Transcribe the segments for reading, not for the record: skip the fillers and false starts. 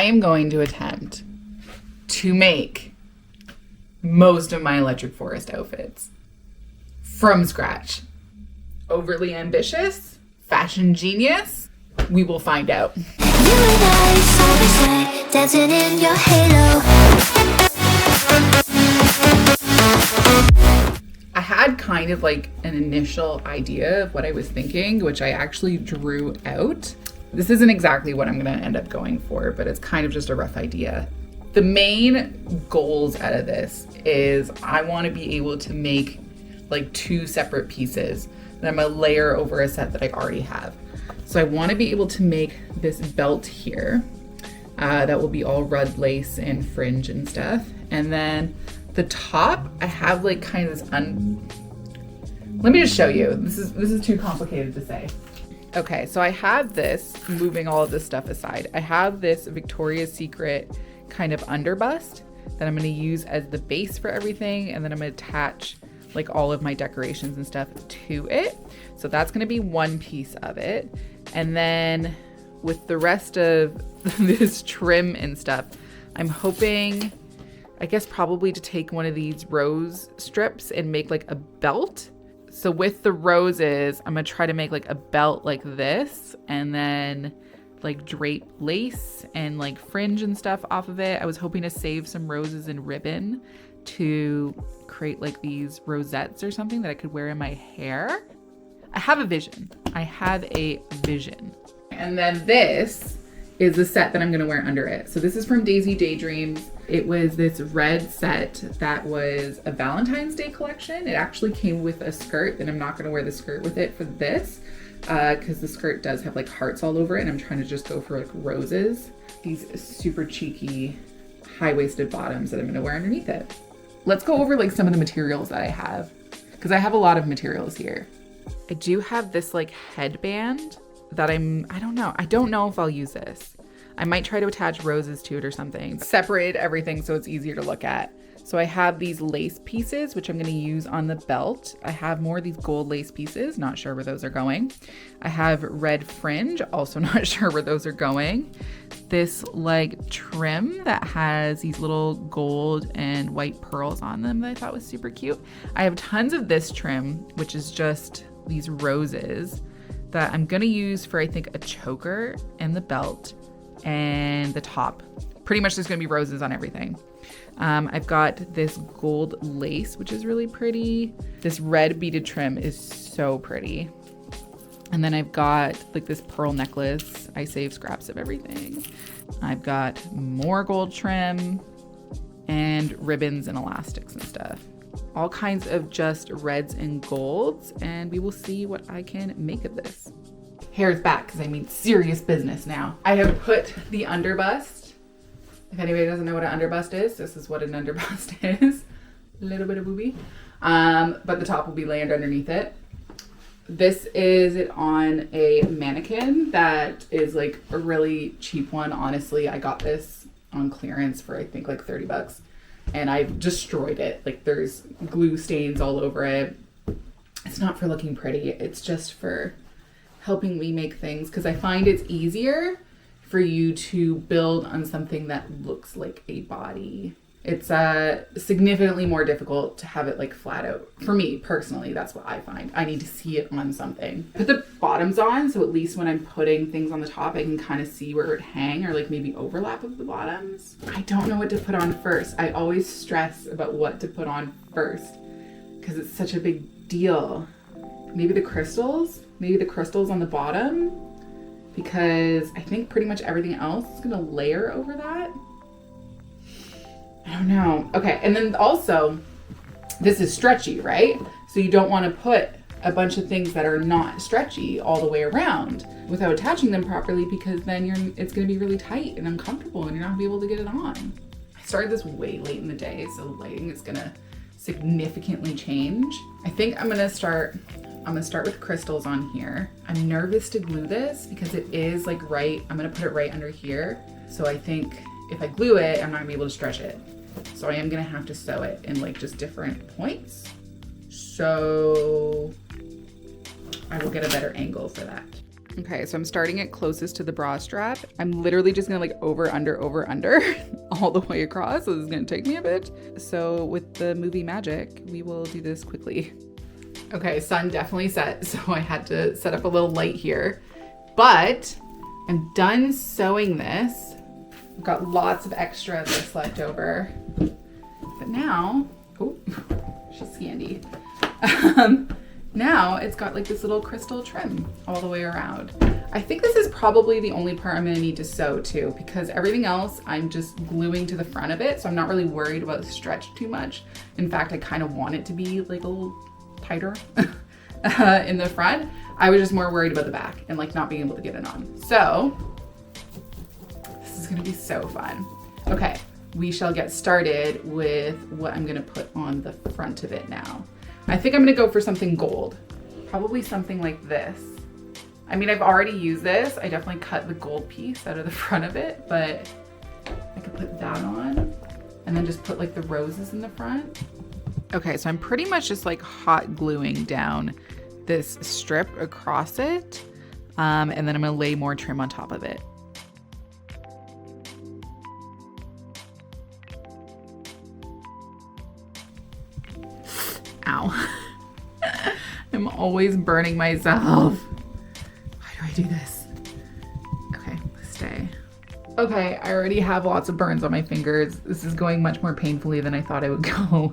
I am going to attempt to make most of my Electric Forest outfits from scratch. Overly ambitious? Fashion genius? We will find out. You and I, side by side, dancing in your halo. I had kind of like an initial idea of what I was thinking, which I actually drew out. This isn't exactly what I'm gonna end up going for, but it's kind of just a rough idea. The main goals out of this is I want to be able to make like 2 separate pieces that I'm gonna layer over a set that I already have. So I want to be able to make this belt here that will be all red lace and fringe and stuff. And then the top, I have like kind of this let me just show you. This is too complicated to say. Okay, so I have this, moving all of this stuff aside, I have this Victoria's Secret kind of underbust that I'm going to use as the base for everything, and then I'm going to attach like all of my decorations and stuff to it. So that's going to be one piece of it. And then with the rest of this trim and stuff, I'm hoping, I guess probably to take one of these rose strips and make like a belt. So with the roses, I'm gonna try to make like a belt like this, and then like drape lace and like fringe and stuff off of it. I was hoping to save some roses and ribbon to create like these rosettes or something that I could wear in my hair. I have a vision. And then this is the set that I'm gonna wear under it. So this is from Daisy Daydreams. It was this red set that was a Valentine's Day collection. It actually came with a skirt, and I'm not gonna wear the skirt with it for this because the skirt does have like hearts all over it, and I'm trying to just go for like roses. These super cheeky high-waisted bottoms that I'm gonna wear underneath it. Let's go over like some of the materials that I have, because I have a lot of materials here. I do have this like headband that I don't know if I'll use this. I might try to attach roses to it or something. Separate everything so it's easier to look at. So I have these lace pieces, which I'm gonna use on the belt. I have more of these gold lace pieces, not sure where those are going. I have red fringe, also not sure where those are going. This like trim that has these little gold and white pearls on them that I thought was super cute. I have tons of this trim, which is just these roses that I'm gonna use for, I think, a choker and the belt and the top. Pretty much there's gonna be roses on everything. I've got this gold lace, which is really pretty. This red beaded trim is so pretty. And then I've got like this pearl necklace. I save scraps of everything. I've got more gold trim and ribbons and elastics and stuff. All kinds of just reds and golds, and we will see what I can make of this. Hair's back because I mean serious business now. I have put the underbust. If anybody doesn't know what an underbust is, this is what an underbust is. A little bit of boobie. But the top will be layered underneath it. This is it on a mannequin that is like a really cheap one. Honestly, I got this on clearance for I think like 30 bucks. And I've destroyed it. Like there's glue stains all over it. It's not for looking pretty. It's just for helping me make things, because I find it's easier for you to build on something that looks like a body. It's significantly more difficult to have it like flat out. For me personally, that's what I find. I need to see it on something. Put the bottoms on, so at least when I'm putting things on the top, I can kind of see where it would hang, or like maybe overlap of the bottoms. I don't know what to put on first. I always stress about what to put on first because it's such a big deal. Maybe the crystals on the bottom, because I think pretty much everything else is gonna layer over that. I don't know. Okay, and then also, this is stretchy, right? So you don't want to put a bunch of things that are not stretchy all the way around without attaching them properly, because then it's going to be really tight and uncomfortable and you're not going to be able to get it on. I started this way late in the day, so the lighting is going to significantly change. I think I'm going to start with crystals on here. I'm nervous to glue this because it is like I'm going to put it right under here. So I think if I glue it, I'm not gonna be able to stretch it. So I am gonna have to sew it in like just different points. So I will get a better angle for that. Okay, so I'm starting it closest to the bra strap. I'm literally just gonna like over, under, all the way across. So this is gonna take me a bit. So with the movie magic, we will do this quickly. Okay, sun definitely set, so I had to set up a little light here. But I'm done sewing this. I've got lots of extra of this left over. But now, oh, she's scandy. Now it's got like this little crystal trim all the way around. I think this is probably the only part I'm gonna need to sew too, because everything else I'm just gluing to the front of it. So I'm not really worried about the stretch too much. In fact, I kind of want it to be like a little tighter in the front. I was just more worried about the back and like not being able to get it on. So this is gonna be so fun. Okay, we shall get started with what I'm gonna put on the front of it now. I think I'm gonna go for something gold, probably something like this. I mean, I've already used this. I definitely cut the gold piece out of the front of it, but I could put that on and then just put like the roses in the front. Okay, so I'm pretty much just like hot gluing down this strip across it. And then I'm gonna lay more trim on top of it. Ow. I'm always burning myself. Why do I do this? Okay, stay. Okay, I already have lots of burns on my fingers. This is going much more painfully than I thought it would go.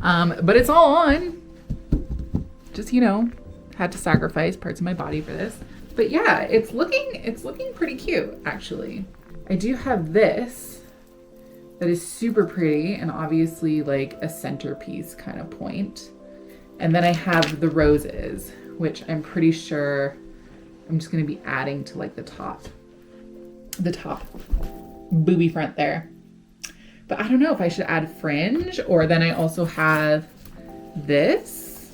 But it's all on. Just, you know, had to sacrifice parts of my body for this. But yeah, it's looking pretty cute, actually. I do have this that is super pretty and obviously like a centerpiece kind of point. And then I have the roses, which I'm pretty sure I'm just gonna be adding to like the top booby front there. But I don't know if I should add fringe, or then I also have this.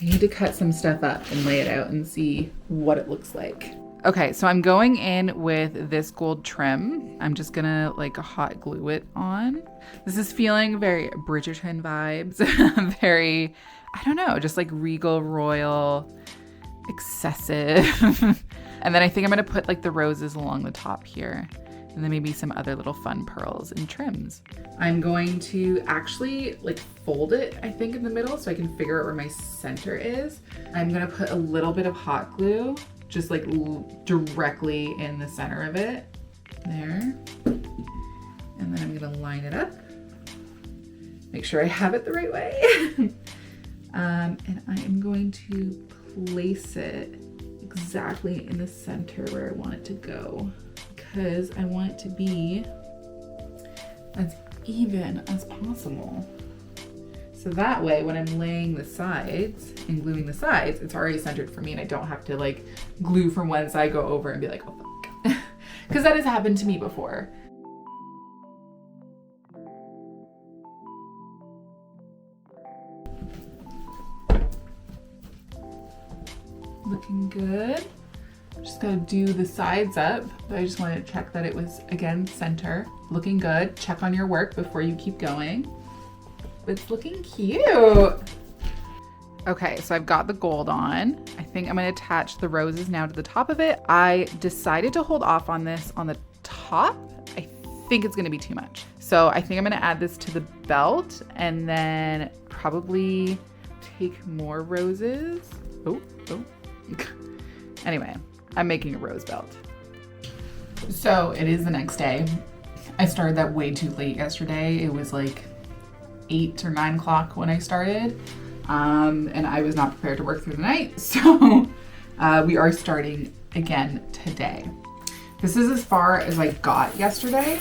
I need to cut some stuff up and lay it out and see what it looks like. Okay, so I'm going in with this gold trim. I'm just gonna like hot glue it on. This is feeling very Bridgerton vibes. Very, I don't know, just like regal, royal, excessive. And then I think I'm gonna put like the roses along the top here. And then maybe some other little fun pearls and trims. I'm going to actually like fold it, I think, in the middle so I can figure out where my center is. I'm gonna put a little bit of hot glue just like directly in the center of it. There. And then I'm gonna line it up. Make sure I have it the right way. And I am going to place it exactly in the center where I want it to go, because I want it to be as even as possible. So that way, when I'm laying the sides and gluing the sides, it's already centered for me and I don't have to like glue from one side, go over and be like, oh fuck. Because that has happened to me before. Looking good. Just gotta do the sides up. I just wanted to check that it was, again, center. Looking good. Check on your work before you keep going. It's looking cute. Okay, so I've got the gold on. I think I'm gonna attach the roses now to the top of it. I decided to hold off on this on the top. I think it's gonna be too much. So I think I'm gonna add this to the belt and then probably take more roses. Oh. Anyway, I'm making a rose belt. So it is the next day. I started that way too late yesterday. It was like 8 or 9 o'clock when I started. And I was not prepared to work through the night. So we are starting again today. This is as far as I got yesterday.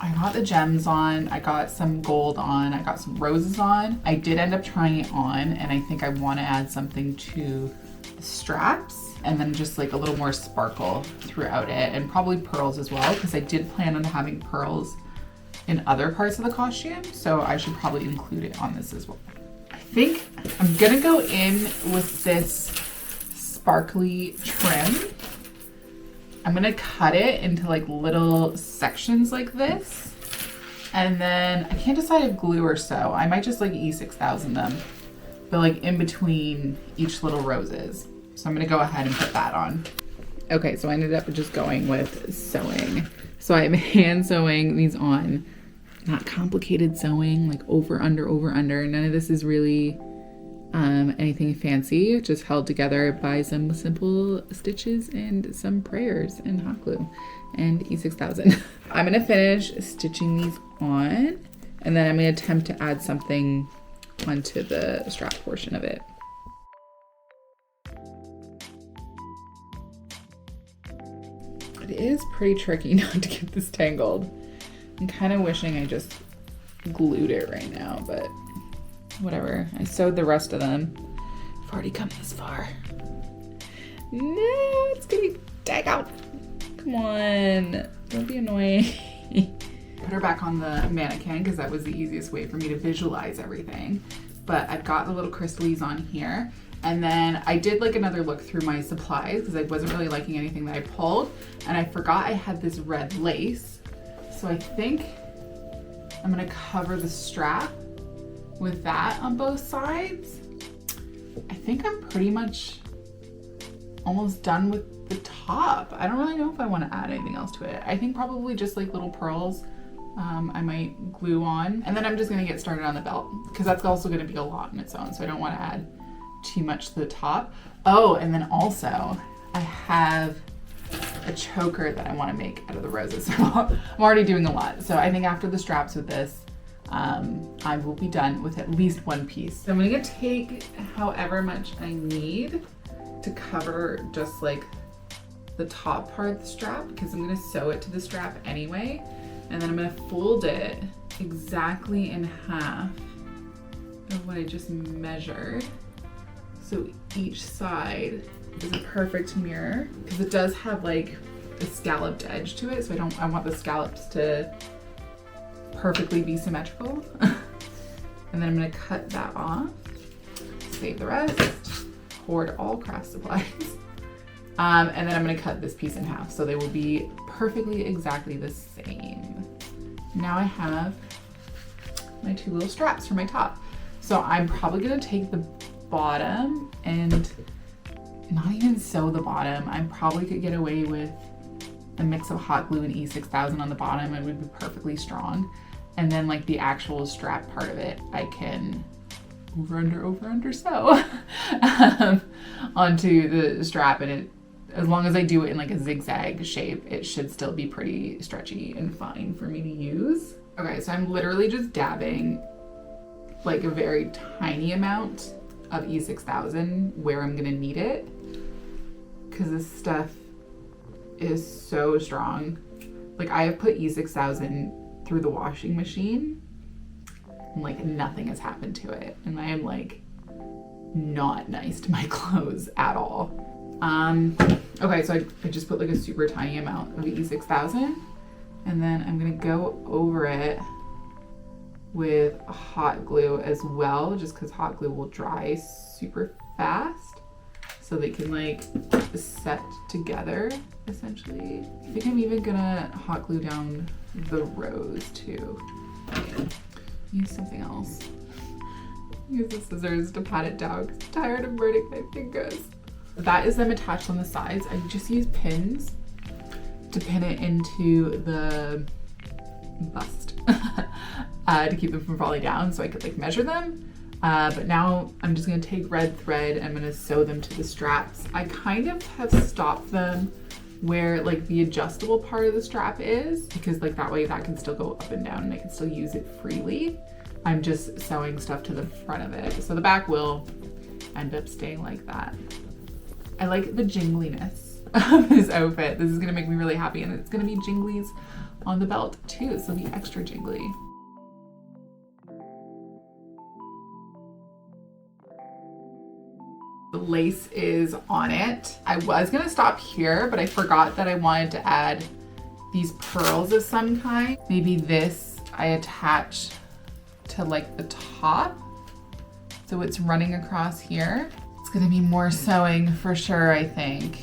I got the gems on, I got some gold on, I got some roses on. I did end up trying it on, and I think I want to add something to the straps and then just like a little more sparkle throughout it, and probably pearls as well, because I did plan on having pearls in other parts of the costume, so I should probably include it on this as well. I think I'm gonna go in with this sparkly trim. I'm gonna cut it into like little sections like this, and then I can't decide if glue or sew. I might just like E6000 them, but like in between each little roses. So I'm gonna go ahead and put that on. Okay, so I ended up just going with sewing. So I'm hand sewing these on. Not complicated sewing, like over, under, over, under. None of this is really anything fancy, just held together by some simple stitches and some prayers and hot glue and E6000. I'm gonna finish stitching these on, and then I'm gonna attempt to add something onto the strap portion of it. It is pretty tricky not to get this tangled. I'm kind of wishing I just glued it right now, but whatever. I sewed the rest of them. I've already come this far. No, it's gonna tag out. Come on, don't be annoying. Put her back on the mannequin because that was the easiest way for me to visualize everything. But I've got the little crystals on here. And then I did like another look through my supplies because I wasn't really liking anything that I pulled. And I forgot I had this red lace. So I think I'm gonna cover the strap with that on both sides. I think I'm pretty much almost done with the top. I don't really know if I want to add anything else to it. I think probably just like little pearls I might glue on. And then I'm just gonna get started on the belt because that's also gonna be a lot on its own. So I don't want to add too much to the top. Oh, and then also I have a choker that I want to make out of the roses. I'm already doing a lot. So I think after the straps with this, I will be done with at least one piece. So I'm gonna take however much I need to cover just like the top part of the strap because I'm gonna sew it to the strap anyway. And then I'm gonna fold it exactly in half of what I just measured. So each side is a perfect mirror because it does have like a scalloped edge to it. So I want the scallops to perfectly be symmetrical. And then I'm gonna cut that off, save the rest, hoard all craft supplies. And then I'm gonna cut this piece in half so they will be perfectly exactly the same. Now I have my two little straps for my top. So I'm probably gonna take the bottom and not even sew the bottom. I probably could get away with a mix of hot glue and E6000 on the bottom. It would be perfectly strong. And then like the actual strap part of it, I can over, under sew onto the strap. And it, as long as I do it in like a zigzag shape, it should still be pretty stretchy and fine for me to use. Okay, so I'm literally just dabbing like a very tiny amount of E6000 where I'm gonna need it because this stuff is so strong. Like I have put E6000 through the washing machine and like nothing has happened to it, and I am like not nice to my clothes at all. Okay, so I just put like a super tiny amount of E6000 and then I'm gonna go over it with hot glue as well, just because hot glue will dry super fast so they can like set together essentially. I think I'm even gonna hot glue down the rows too. Use something else. Use the scissors to pat it down because I'm tired of burning my fingers. That is them attached on the sides. I just use pins to pin it into the bust to keep them from falling down so I could like measure them. But now I'm just gonna take red thread and I'm gonna sew them to the straps. I kind of have stopped them where like the adjustable part of the strap is because like that way that can still go up and down and I can still use it freely. I'm just sewing stuff to the front of it. So the back will end up staying like that. I like the jingliness of this outfit. This is gonna make me really happy and it's gonna be jinglies on the belt too, so it'll be extra jingly. The lace is on it. I was gonna stop here, but I forgot that I wanted to add these pearls of some kind. Maybe this I attach to like the top, so it's running across here. It's gonna be more sewing for sure, I think.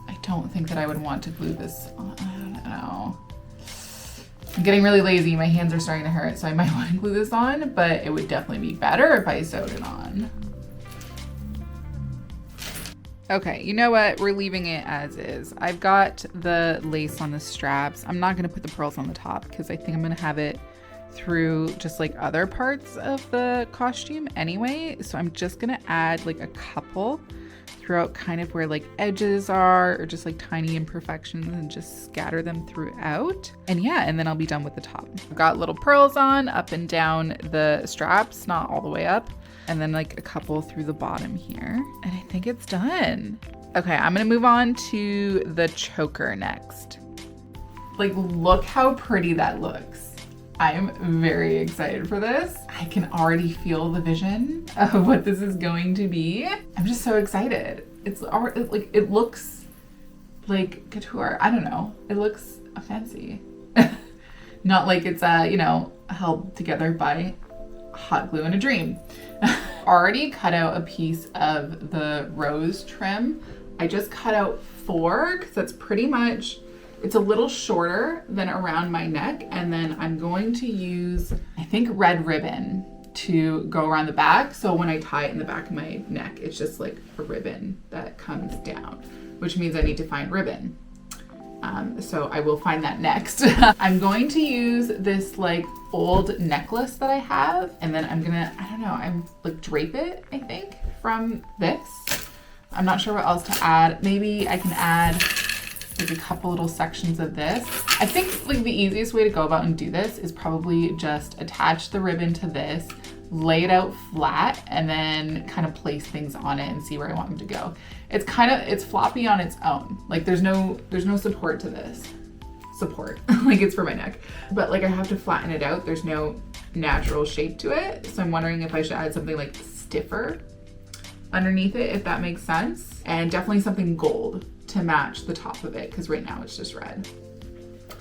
I don't think that I would want to glue this on. I don't know. I'm getting really lazy. My hands are starting to hurt, so I might want to glue this on, but it would definitely be better if I sewed it on. Okay, you know what? We're leaving it as is. I've got the lace on the straps. I'm not gonna put the pearls on the top because I think I'm gonna have it through just like other parts of the costume anyway. So I'm just gonna add like a couple throughout kind of where like edges are or just like tiny imperfections and just scatter them throughout. And yeah, and then I'll be done with the top. I've got little pearls on up and down the straps, not all the way up. And then like a couple through the bottom here. And I think it's done. Okay, I'm gonna move on to the choker next. Like, look how pretty that looks. I am very excited for this. I can already feel the vision of what this is going to be. I'm just so excited. It's like, it looks like couture. I don't know. It looks fancy. Not like it's, you know, held together by hot glue in a dream. Already cut out a piece of the rose trim. I just cut out 4 because that's pretty much, it's a little shorter than around my neck. And then I'm going to use, I think, red ribbon to go around the back. So when I tie it in the back of my neck, it's just like a ribbon that comes down, which means I need to find ribbon. So I will find that next. I'm going to use this like old necklace that I have, and then I'm gonna, I don't know, I'm like drape it, I think, from this. I'm not sure what else to add. Maybe I can add like a couple little sections of this. I think like the easiest way to go about and do this is probably just attach the ribbon to this, lay it out flat, and then kind of place things on it and see where I want them to go. It's floppy on its own. Like there's no support to this. Support, like it's for my neck. But like I have to flatten it out. There's no natural shape to it. So I'm wondering if I should add something like stiffer underneath it, if that makes sense. And definitely something gold to match the top of it, because right now it's just red.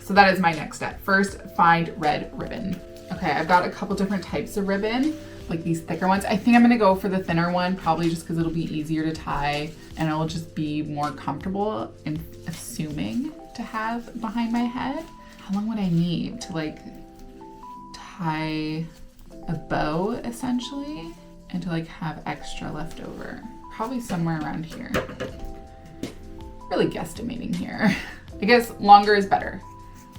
So that is my next step. First, find red ribbon. Okay, I've got a couple different types of ribbon, like these thicker ones. I think I'm gonna go for the thinner one, probably just because it'll be easier to tie and it'll just be more comfortable and assuming to have behind my head. How long would I need to like tie a bow essentially and to like have extra left over? Probably somewhere around here. Really guesstimating here. I guess longer is better.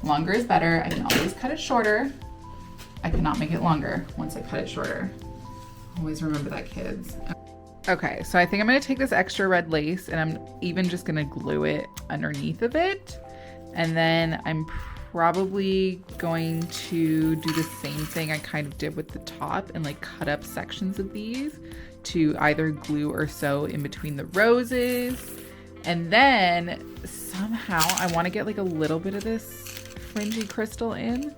Longer is better. I can always cut it shorter. I cannot make it longer once I cut it shorter. Always remember that, kids. Okay, so I think I'm gonna take this extra red lace and I'm even just gonna glue it underneath of it. And then I'm probably going to do the same thing I kind of did with the top and like cut up sections of these to either glue or sew in between the roses. And then somehow I wanna get like a little bit of this fringy crystal in.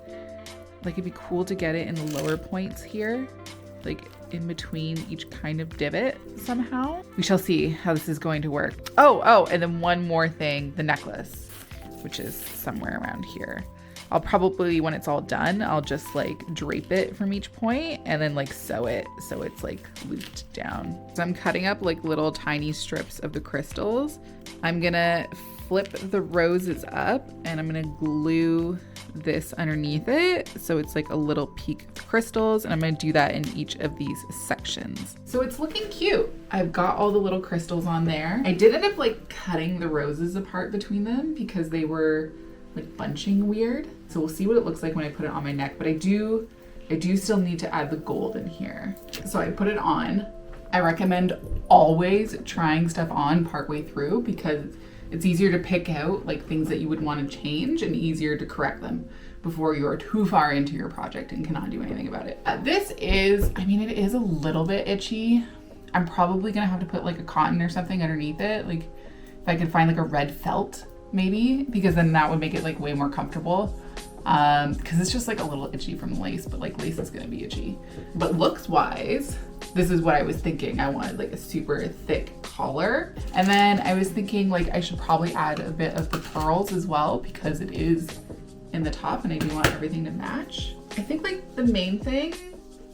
Like it'd be cool to get it in the lower points here, like in between each kind of divot somehow. We shall see how this is going to work. Oh, and then one more thing, the necklace, which is somewhere around here. I'll probably, when it's all done, I'll just like drape it from each point and then like sew it so it's like looped down. So I'm cutting up like little tiny strips of the crystals. I'm gonna flip the roses up and I'm gonna glue this underneath it so it's like a little peak of crystals, and I'm gonna do that in each of these sections. So it's looking cute. I've got all the little crystals on there. I did end up like cutting the roses apart between them because they were like bunching weird. So we'll see what it looks like when I put it on my neck, but I do still need to add the gold in here. So I put it on. I recommend always trying stuff on partway through because it's easier to pick out like things that you would want to change and easier to correct them before you're too far into your project and cannot do anything about it. This is, I mean, it is a little bit itchy. I'm probably gonna have to put like a cotton or something underneath it. Like if I could find like a red felt maybe, because then that would make it like way more comfortable. Because it's just like a little itchy from the lace, but like lace is gonna be itchy. But looks wise, this is what I was thinking. I wanted like a super thick collar. And then I was thinking like I should probably add a bit of the pearls as well because it is in the top and I do want everything to match. I think like the main thing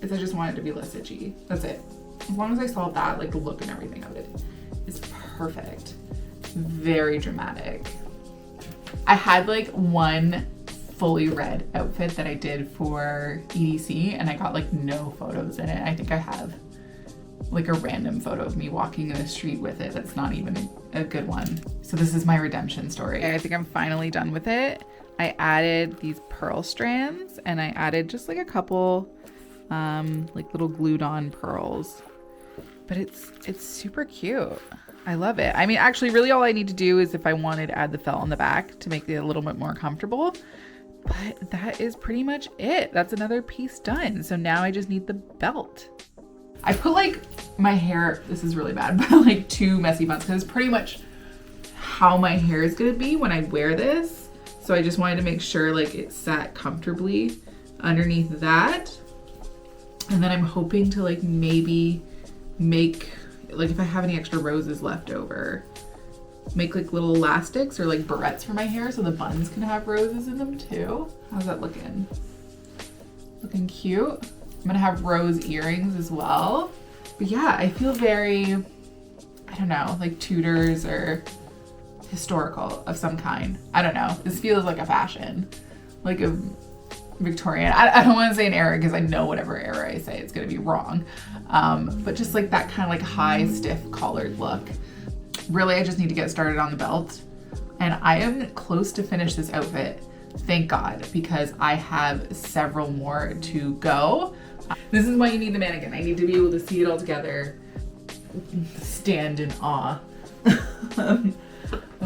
is I just want it to be less itchy. That's it. As long as I solve that, like the look and everything of it is perfect. Very dramatic. I had like one fully red outfit that I did for EDC and I got like no photos in it. I think I have like a random photo of me walking in the street with it. That's not even a good one. So this is my redemption story. I think I'm finally done with it. I added these pearl strands and I added just like a couple like little glued on pearls, but it's super cute. I love it. I mean, actually really all I need to do is if I wanted to add the felt on the back to make it a little bit more comfortable, but that is pretty much it. That's another piece done. So now I just need the belt. I put like my hair, this is really bad, but like 2 messy buns because it's pretty much how my hair is gonna be when I wear this. So I just wanted to make sure like it sat comfortably underneath that. And then I'm hoping to like maybe make, like if I have any extra roses left over, make like little elastics or like barrettes for my hair so the buns can have roses in them too. How's that looking? Looking cute. I'm gonna have rose earrings as well. But yeah, I feel very, I don't know, like Tudors or historical of some kind. I don't know. This feels like a fashion, like a Victorian. I don't want to say an era because I know whatever era I say it's gonna be wrong. But just like that kind of like high, stiff collared look. Really, I just need to get started on the belt. And I am close to finish this outfit. Thank God, because I have several more to go. This is why you need the mannequin. I need to be able to see it all together, stand in awe of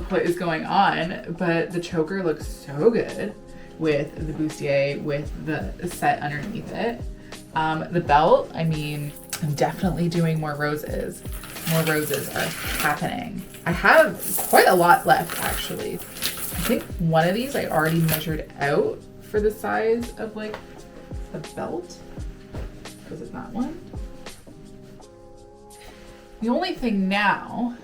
what is going on. But the choker looks so good with the bustier, with the set underneath it. The belt, I mean, I'm definitely doing more roses. More roses are happening. I have quite a lot left actually. I think one of these I already measured out for the size of like the belt. Was it that one? The only thing now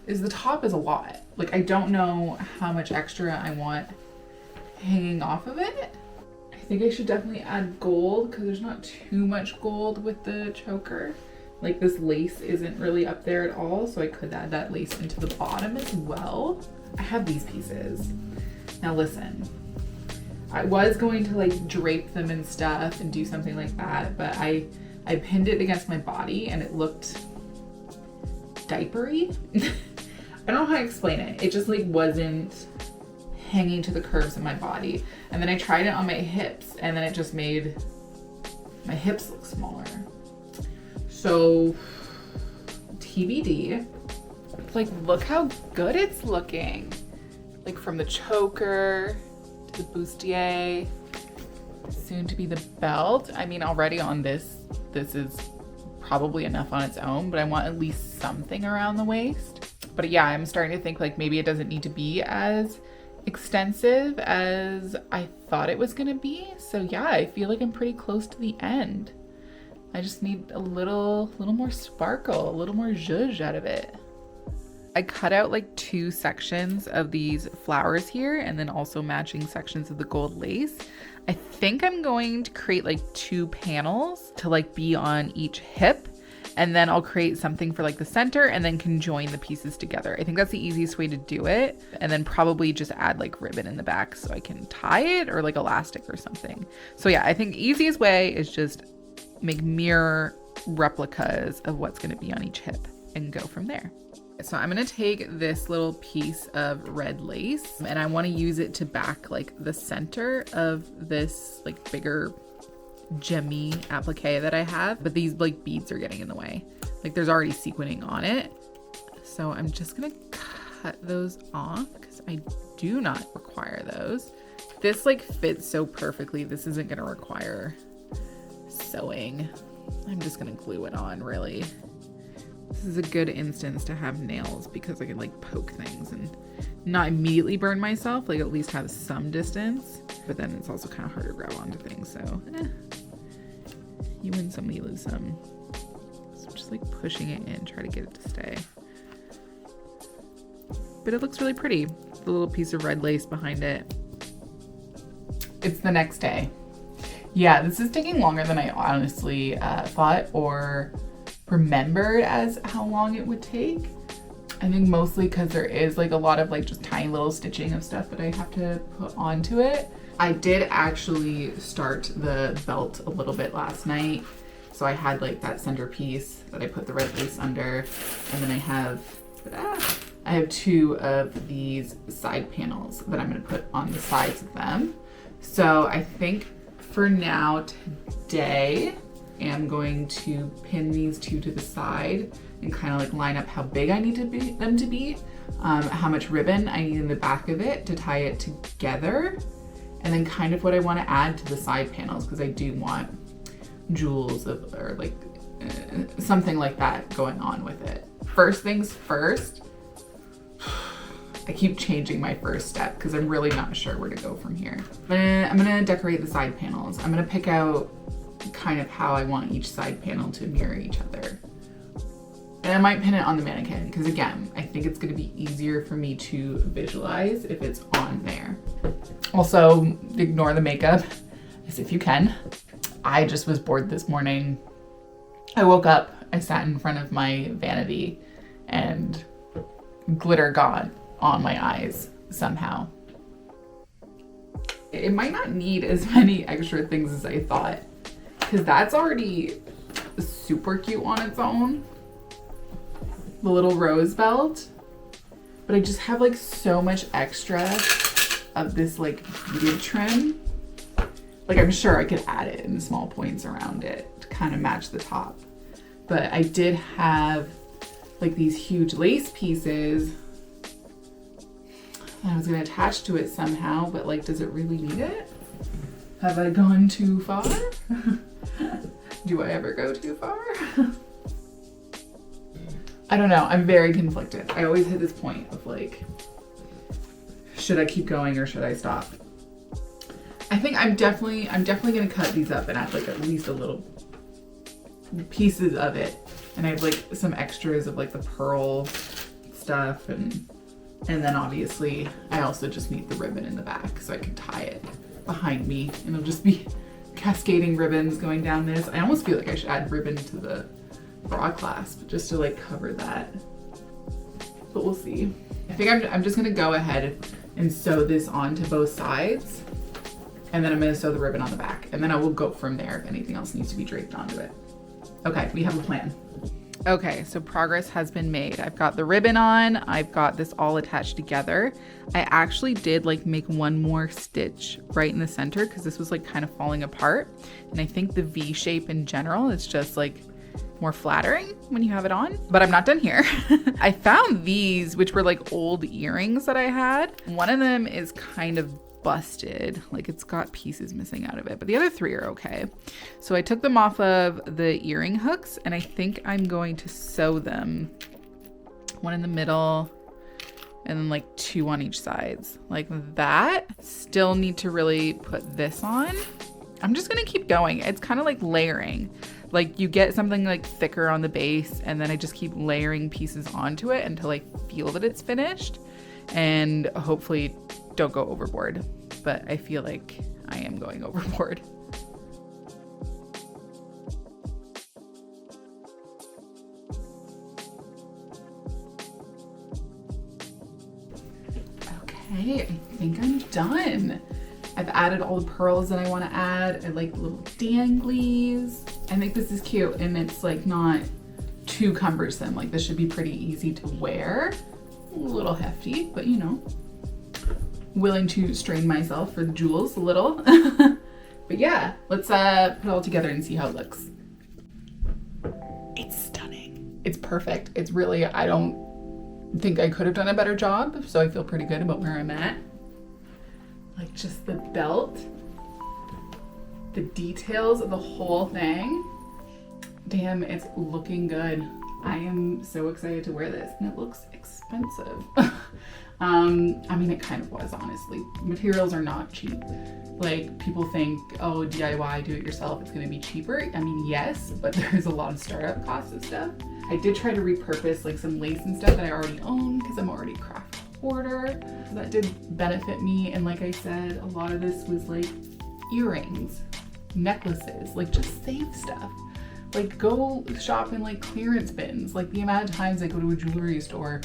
is the top is a lot. Like I don't know how much extra I want hanging off of it. I think I should definitely add gold because there's not too much gold with the choker. Like this lace isn't really up there at all, so I could add that lace into the bottom as well. I have these pieces. Now listen, I was going to like drape them and stuff and do something like that, but I pinned it against my body and it looked diapery. I don't know how to explain it. It just like wasn't hanging to the curves of my body. And then I tried it on my hips and then it just made my hips look smaller. So TBD. Like look how good it's looking. Like from the choker to the bustier, soon to be the belt. I mean already on this is probably enough on its own, but I want at least something around the waist. But yeah, I'm starting to think like maybe it doesn't need to be as extensive as I thought it was gonna be. So yeah, I feel like I'm pretty close to the end. I just need a little more sparkle, a little more zhuzh out of it. I cut out like 2 sections of these flowers here and then also matching sections of the gold lace. I think I'm going to create like 2 panels to like be on each hip, and then I'll create something for like the center and then conjoin the pieces together. I think that's the easiest way to do it. And then probably just add like ribbon in the back so I can tie it or like elastic or something. So yeah, I think the easiest way is just make mirror replicas of what's going to be on each hip and go from there. So I'm going to take this little piece of red lace and I want to use it to back like the center of this like bigger gemmy applique that I have, but these like beads are getting in the way. Like there's already sequining on it. So I'm just going to cut those off because I do not require those. This like fits so perfectly. This isn't going to require sewing. I'm just gonna glue it on, really. This is a good instance to have nails because I can like poke things and not immediately burn myself, like at least have some distance, but then it's also kind of hard to grab onto things, so you win some, you lose some. So just like pushing it in, try to get it to stay. But it looks really pretty. The little piece of red lace behind it. It's the next day. Yeah, this is taking longer than I honestly thought or remembered as how long it would take. I think mostly because there is like a lot of like just tiny little stitching of stuff that I have to put onto it. I did actually start the belt a little bit last night So I had like that center piece that I put the red lace under, and then I have 2 of these side panels that I'm gonna put on the sides of them. So I think for now today, I'm going to pin these 2 to the side and kind of like line up how big I need them to be, how much ribbon I need in the back of it to tie it together, and then kind of what I want to add to the side panels, because I do want jewels or like something like that going on with it. First things first, I keep changing my first step because I'm really not sure where to go from here. I'm gonna decorate the side panels. I'm gonna pick out kind of how I want each side panel to mirror each other. And I might pin it on the mannequin because again, I think it's gonna be easier for me to visualize if it's on there. Also, ignore the makeup as if you can. I just was bored this morning. I woke up, I sat in front of my vanity and glitter got on my eyes somehow. It might not need as many extra things as I thought, because that's already super cute on its own. The little rose belt. But I just have like so much extra of this like beaded trim. Like I'm sure I could add it in small points around it to kind of match the top. But I did have like these huge lace pieces I was gonna attach to it somehow, but like, does it really need it? Have I gone too far? Do I ever go too far? I don't know, I'm very conflicted. I always hit this point of like, should I keep going or should I stop? I think I'm definitely gonna cut these up and add like at least a little pieces of it. And I have like some extras of like the pearl stuff and then obviously I also just need the ribbon in the back so I can tie it behind me and it'll just be cascading ribbons going down this. I almost feel like I should add ribbon to the bra clasp just to like cover that, but we'll see. I think I'm just gonna go ahead and sew this onto both sides, and then I'm gonna sew the ribbon on the back, and then I will go from there if anything else needs to be draped onto it. Okay, we have a plan. Okay, so progress has been made. I've got the ribbon on, I've got this all attached together. I actually did like make one more stitch right in the center because this was like kind of falling apart. And I think the V shape in general is just like more flattering when you have it on, but I'm not done here. I found these, which were like old earrings that I had. One of them is kind of busted, like it's got pieces missing out of it, but the other 3 are okay. So I took them off of the earring hooks and I think I'm going to sew them, one in the middle and then like 2 on each sides like that. Still need to really put this on. I'm just gonna keep going. It's kind of like layering, like you get something like thicker on the base and then I just keep layering pieces onto it until I feel that it's finished and hopefully don't go overboard, but I feel like I am going overboard. Okay, I think I'm done. I've added all the pearls that I want to add. I like little danglies. I think this is cute and it's like not too cumbersome. Like this should be pretty easy to wear. A little hefty, but you know, willing to strain myself for the jewels a little. But yeah, let's put it all together and see how it looks. It's stunning. It's perfect. It's really, I don't think I could have done a better job, so I feel pretty good about where I'm at. Like just the belt, the details of the whole thing. Damn, it's looking good. I am so excited to wear this and it looks expensive. I mean, it kind of was, honestly. Materials are not cheap. Like people think, oh, DIY, do it yourself, it's gonna be cheaper. I mean, yes, but there's a lot of startup costs of stuff. I did try to repurpose like some lace and stuff that I already own because I'm already a craft hoarder. So that did benefit me. And like I said, a lot of this was like earrings, necklaces, like just save stuff. Like go shop in like clearance bins. Like the amount of times I go to a jewelry store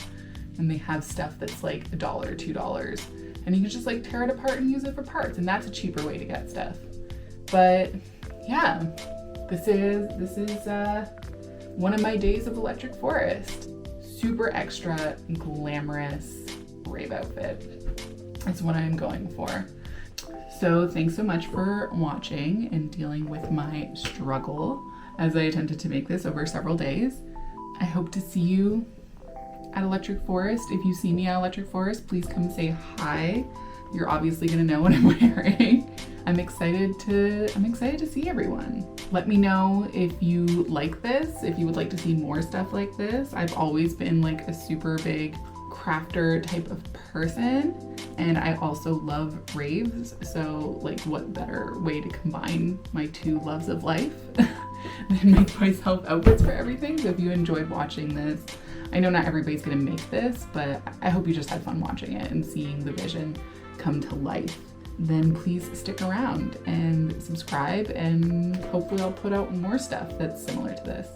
and they have stuff that's like $1, $2, and you can just like tear it apart and use it for parts. And that's a cheaper way to get stuff. But yeah, This is one of my days of Electric Forest. Super extra glamorous rave outfit. That's what I'm going for. So thanks so much for watching and dealing with my struggle as I attempted to make this over several days. I hope to see you at Electric Forest. If you see me at Electric Forest, please come say hi. You're obviously gonna know what I'm wearing. I'm excited to see everyone. Let me know if you like this, if you would like to see more stuff like this. I've always been like a super big crafter type of person, and I also love raves, so like what better way to combine my two loves of life than make myself outfits for everything. So if you enjoyed watching this, I know not everybody's gonna make this, but I hope you just had fun watching it and seeing the vision come to life. Then please stick around and subscribe, and hopefully I'll put out more stuff that's similar to this.